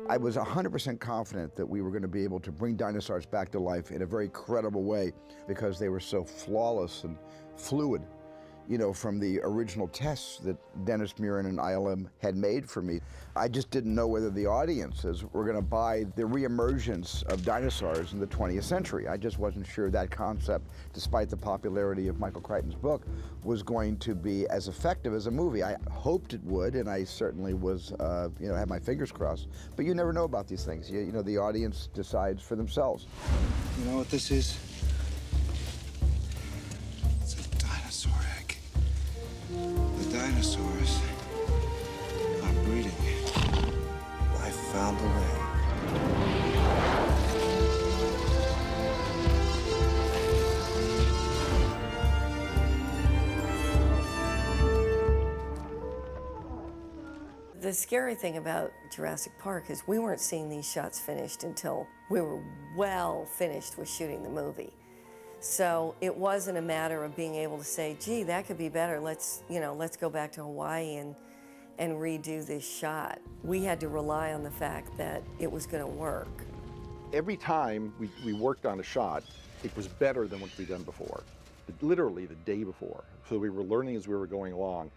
I was 100% confident that we were going to be able to bring dinosaurs back to life in a very credible way because they were so flawless and fluid, you know, from the original tests that Dennis Murin and ILM had made for me. I just didn't know whether the audiences were going to buy the reemergence of dinosaurs in the 20th century. I just wasn't sure that concept, despite the popularity of Michael Crichton's book, was going to be as effective as a movie. I hoped it would, and I certainly was, you know, had my fingers crossed. But you never know about these things. You know, the audience decides for themselves. You know what this is? It's a dinosaur egg. The dinosaurs are breeding. I found a way. The scary thing about Jurassic Park is we weren't seeing these shots finished until we were well finished with shooting the movie. So it wasn't a matter of being able to say, gee, that could be better. Let's go back to Hawaii and redo this shot. We had to rely on the fact that it was going to work. Every time we worked on a shot, it was better than what we'd done before, literally the day before. So we were learning as we were going along.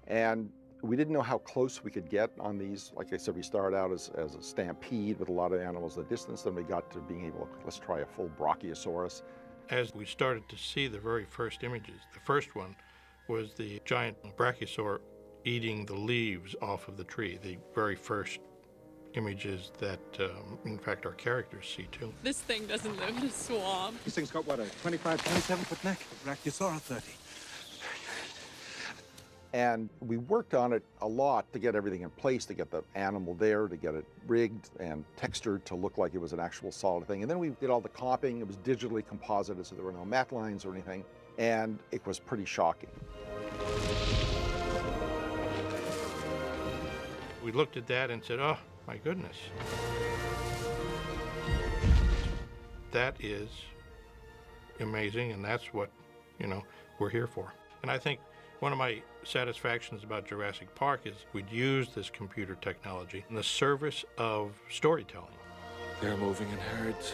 And we didn't know how close we could get on these. Like I said, we started out as a stampede with a lot of animals in the distance, then we got to being able to, let's try a full Brachiosaurus. As we started to see the very first images, the first one was the giant brachiosaur eating the leaves off of the tree, the very first images that, in fact, our characters see too. This thing doesn't live in a swamp. This thing's got, what, a 25, 27-foot neck? Brachiosaurus 30. And we worked on it a lot to get everything in place, to get the animal there, to get it rigged and textured to look like it was an actual solid thing. And then we did all the comping. It was digitally composited, so there were no matte lines or anything. And it was pretty shocking. We looked at that and said, oh, my goodness. That is amazing, and that's what, you know, we're here for. And I think one of my satisfactions about Jurassic Park is we'd use this computer technology in the service of storytelling. They're moving in herds.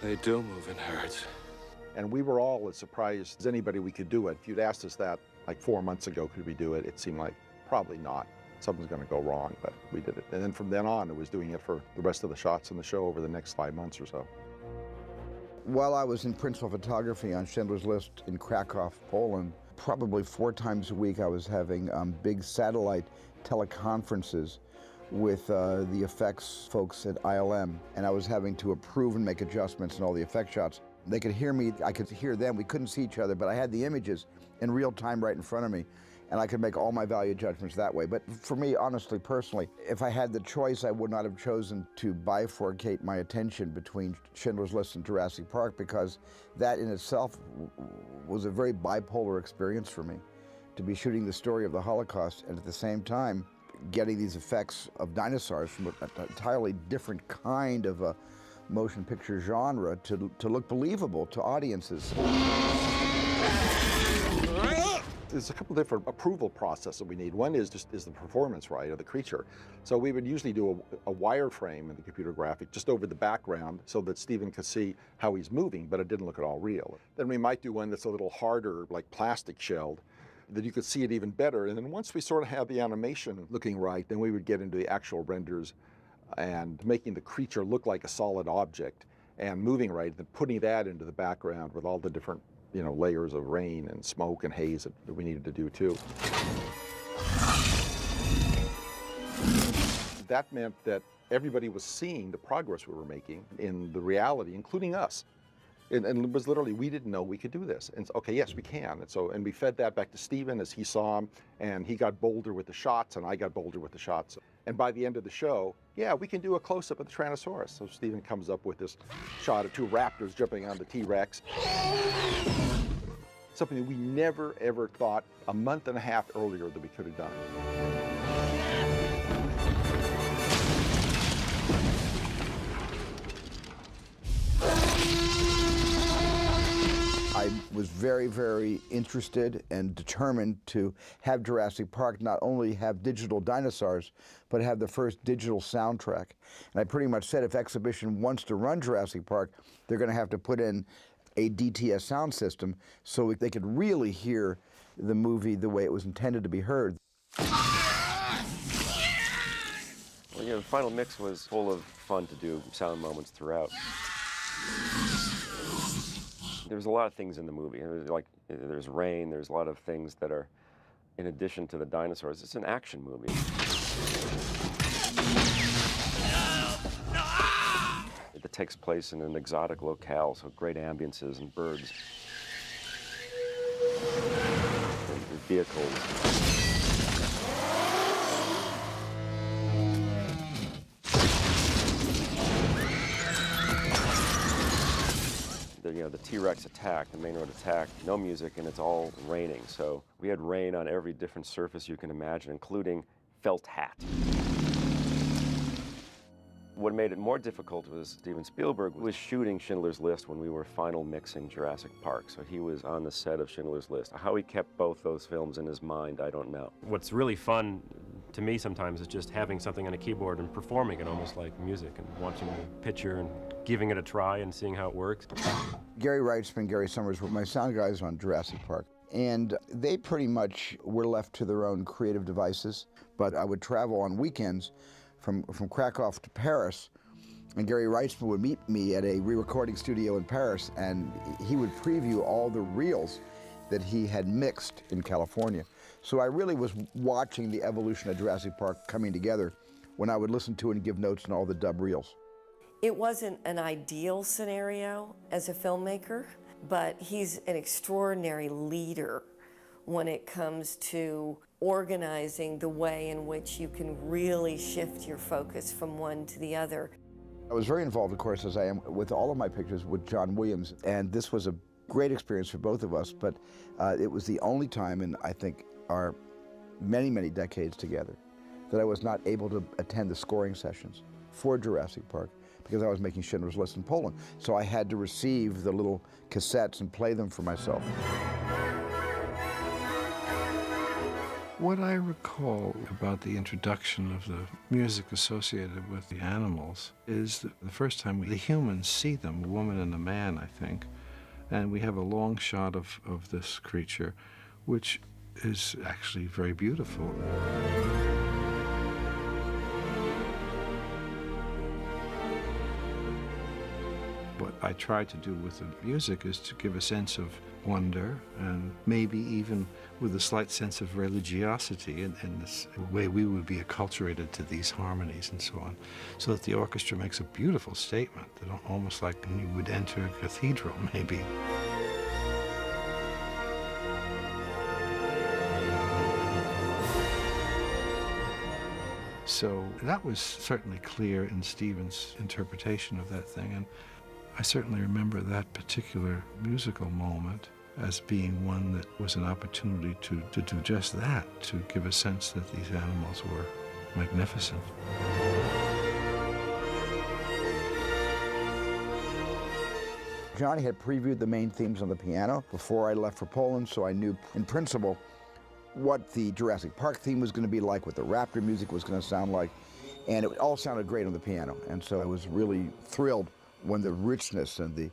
They do move in herds. And we were all as surprised as anybody we could do it. If you'd asked us that like 4 months ago, could we do it? It seemed like probably not. Something's going to go wrong, but we did it. And then from then on, it was doing it for the rest of the shots in the show over the next 5 months or so. While I was in principal photography on Schindler's List in Krakow, Poland, probably 4 times a week I was having big satellite teleconferences with the effects folks at ILM, and I was having to approve and make adjustments in all the effect shots. They could hear me, I could hear them, we couldn't see each other, but I had the images in real time right in front of me, and I could make all my value judgments that way. But for me, honestly, personally, if I had the choice, I would not have chosen to bifurcate my attention between Schindler's List and Jurassic Park, because that in itself was a very bipolar experience for me, to be shooting the story of the Holocaust and at the same time getting these effects of dinosaurs from an entirely different kind of a motion picture genre to look believable to audiences. There's a couple different approval processes we need. One is the performance, right, of the creature. So we would usually do a wireframe in the computer graphic just over the background so that Stephen could see how he's moving, but it didn't look at all real. Then we might do one that's a little harder, like plastic shelled, that you could see it even better. And then once we sort of had the animation looking right, then we would get into the actual renders and making the creature look like a solid object and moving right, and putting that into the background with all the different, you know, layers of rain and smoke and haze that we needed to do too. That meant that everybody was seeing the progress we were making in the reality, including us. And it was literally, we didn't know we could do this. And okay, yes, we can. And we fed that back to Stephen as he saw him, and he got bolder with the shots, and I got bolder with the shots. And by the end of the show, yeah, we can do a close-up of the Tyrannosaurus. So Stephen comes up with this shot of 2 raptors jumping on the T-Rex. Something that we never, ever thought a month and a half earlier that we could have done. I was very, very interested and determined to have Jurassic Park not only have digital dinosaurs, but have the first digital soundtrack. And I pretty much said if Exhibition wants to run Jurassic Park, they're going to have to put in a DTS sound system so they could really hear the movie the way it was intended to be heard. Well, the final mix was full of fun to do sound moments throughout. There's a lot of things in the movie. There's rain, there's a lot of things that are in addition to the dinosaurs. It's an action movie. It takes place in an exotic locale, so great ambiances and birds and vehicles. The T-Rex attack, the main road attack, no music, and it's all raining. So we had rain on every different surface you can imagine, including felt hat. What made it more difficult was Steven Spielberg was shooting Schindler's List when we were final mixing Jurassic Park. So he was on the set of Schindler's List. How he kept both those films in his mind, I don't know. What's really fun to me sometimes is just having something on a keyboard and performing it almost like music and watching the picture and giving it a try and seeing how it works. Gary Wrightsman, Gary Summers were my sound guys on Jurassic Park. And they pretty much were left to their own creative devices. But I would travel on weekends from Krakow to Paris, and Gary Wrightsman would meet me at a re-recording studio in Paris, and he would preview all the reels that he had mixed in California. So I really was watching the evolution of Jurassic Park coming together when I would listen to it and give notes on all the dub reels. It wasn't an ideal scenario as a filmmaker, but he's an extraordinary leader when it comes to organizing the way in which you can really shift your focus from one to the other. I was very involved, of course, as I am with all of my pictures with John Williams, and this was a great experience for both of us, but it was the only time in, I think, our many, many decades together that I was not able to attend the scoring sessions for Jurassic Park because I was making Schindler's List in Poland. So I had to receive the little cassettes and play them for myself. What I recall about the introduction of the music associated with the animals is the first time the humans see them, a woman and a man, I think, and we have a long shot of this creature, which is actually very beautiful. What I try to do with the music is to give a sense of wonder and maybe even with a slight sense of religiosity in this way we would be acculturated to these harmonies and so on, so that the orchestra makes a beautiful statement, that almost like you would enter a cathedral, maybe. So that was certainly clear in Steven's interpretation of that thing, and I certainly remember that particular musical moment as being one that was an opportunity to do just that, to give a sense that these animals were magnificent. Johnny had previewed the main themes on the piano before I left for Poland, so I knew in principle what the Jurassic Park theme was going to be like, what the Raptor music was going to sound like, and it all sounded great on the piano. And so I was really thrilled when the richness and the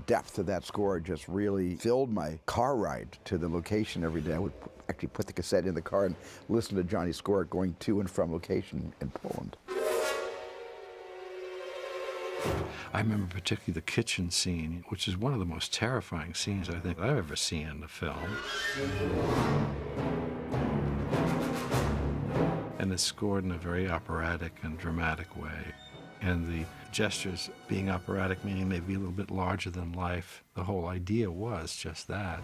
depth of that score just really filled my car ride to the location every day. I would actually put the cassette in the car and listen to Johnny's score going to and from location in Poland. I remember particularly the kitchen scene, which is one of the most terrifying scenes I think I've ever seen in a film. And it's scored in a very operatic and dramatic way. And the gestures being operatic, meaning maybe a little bit larger than life, the whole idea was just that.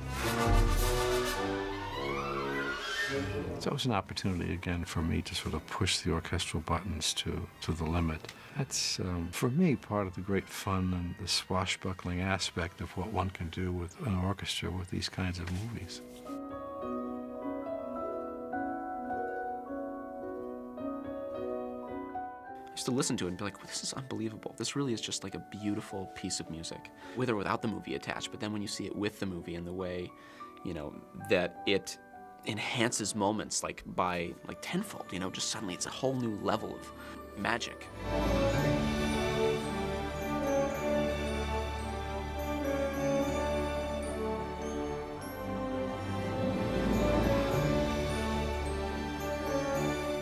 So it was an opportunity again for me to sort of push the orchestral buttons to the limit. That's, for me, part of the great fun and the swashbuckling aspect of what one can do with an orchestra with these kinds of movies. Just to listen to it and be like, well, this is unbelievable. This really is just like a beautiful piece of music, with or without the movie attached. But then when you see it with the movie and the way, you know, that it enhances moments like by like tenfold, you know, just suddenly it's a whole new level of magic.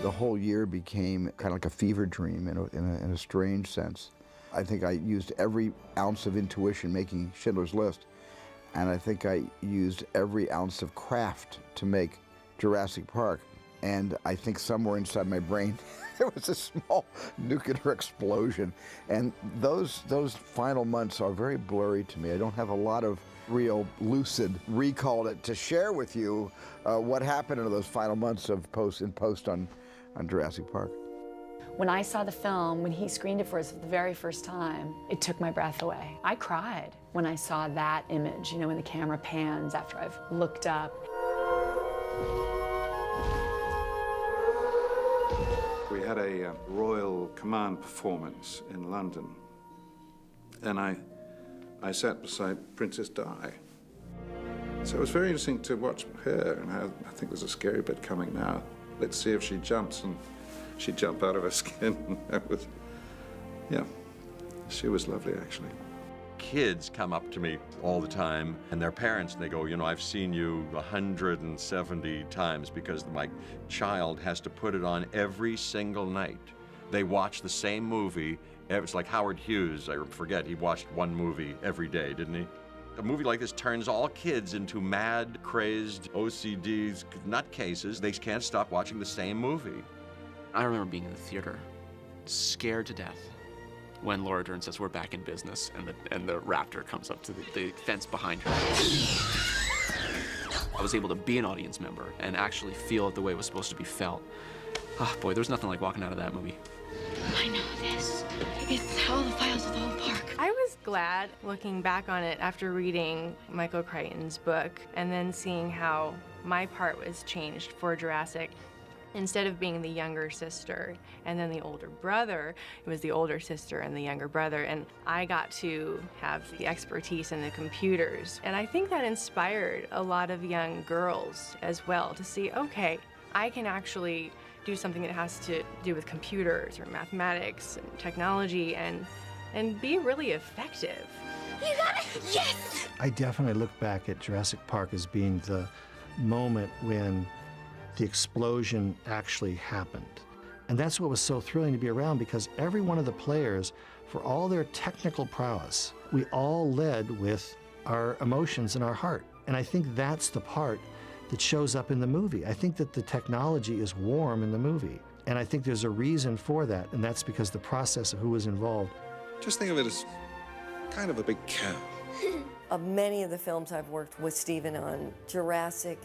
The whole year became kind of like a fever dream in a strange sense. I think I used every ounce of intuition making Schindler's List, and I think I used every ounce of craft to make Jurassic Park. And I think somewhere inside my brain there was a small nuclear explosion. And those final months are very blurry to me. I don't have a lot of real lucid recall to share with you what happened in those final months of post on Jurassic Park. When I saw the film, when he screened it for us for the very first time, it took my breath away. I cried when I saw that image, you know, when the camera pans after I've looked up. We had a Royal Command performance in London, and I sat beside Princess Di. So it was very interesting to watch her, and I think there's a scary bit coming now. Let's see if she jumps, and she'd jump out of her skin. That was, yeah, she was lovely, actually. Kids come up to me all the time, and their parents, and they go, you know, I've seen you 170 times because my child has to put it on every single night. They watch the same movie. It's like Howard Hughes, I forget, he watched one movie every day, didn't he? A movie like this turns all kids into mad, crazed OCDs, nutcases. They can't stop watching the same movie. I remember being in the theater, scared to death, when Laura Dern says, we're back in business, and the raptor comes up to the fence behind her. I was able to be an audience member and actually feel it the way it was supposed to be felt. Ah, boy, there's nothing like walking out of that movie. I know this. It's all the files of the whole park. I was glad looking back on it after reading Michael Crichton's book and then seeing how my part was changed for Jurassic. Instead of being the younger sister and then the older brother, it was the older sister and the younger brother, and I got to have the expertise in the computers. And I think that inspired a lot of young girls as well to see, okay, I can actually do something that has to do with computers or mathematics and technology and be really effective. You got it! Yes! I definitely look back at Jurassic Park as being the moment when the explosion actually happened. And that's what was so thrilling to be around, because every one of the players, for all their technical prowess, we all led with our emotions in our heart. And I think that's the part that shows up in the movie. I think that the technology is warm in the movie. And I think there's a reason for that, and that's because the process of who was involved. Just think of it as kind of a big cow. Of many of the films I've worked with Steven on, Jurassic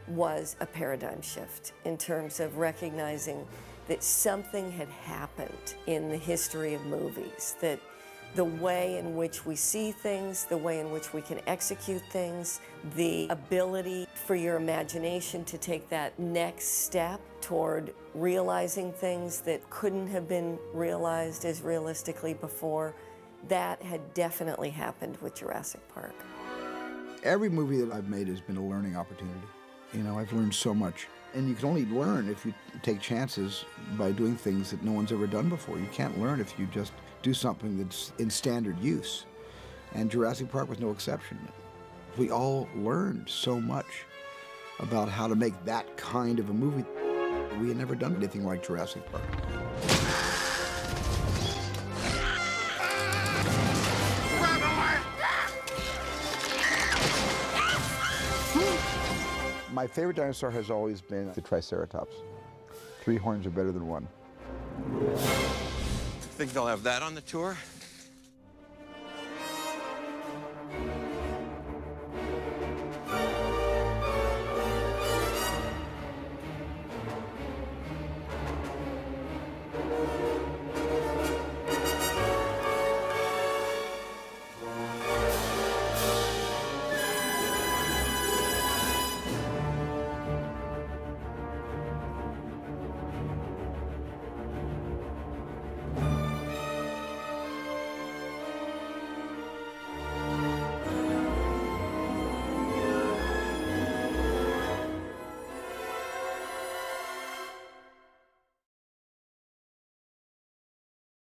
was a paradigm shift in terms of recognizing that something had happened in the history of movies, that the way in which we see things, the way in which we can execute things, the ability for your imagination to take that next step toward realizing things that couldn't have been realized as realistically before, that had definitely happened with Jurassic Park. Every movie that I've made has been a learning opportunity. You know, I've learned so much. And you can only learn if you take chances by doing things that no one's ever done before. You can't learn if you just do something that's in standard use. And Jurassic Park was no exception. We all learned so much about how to make that kind of a movie. We had never done anything like Jurassic Park. My favorite dinosaur has always been the Triceratops. 3 horns are better than 1. Think they'll have that on the tour?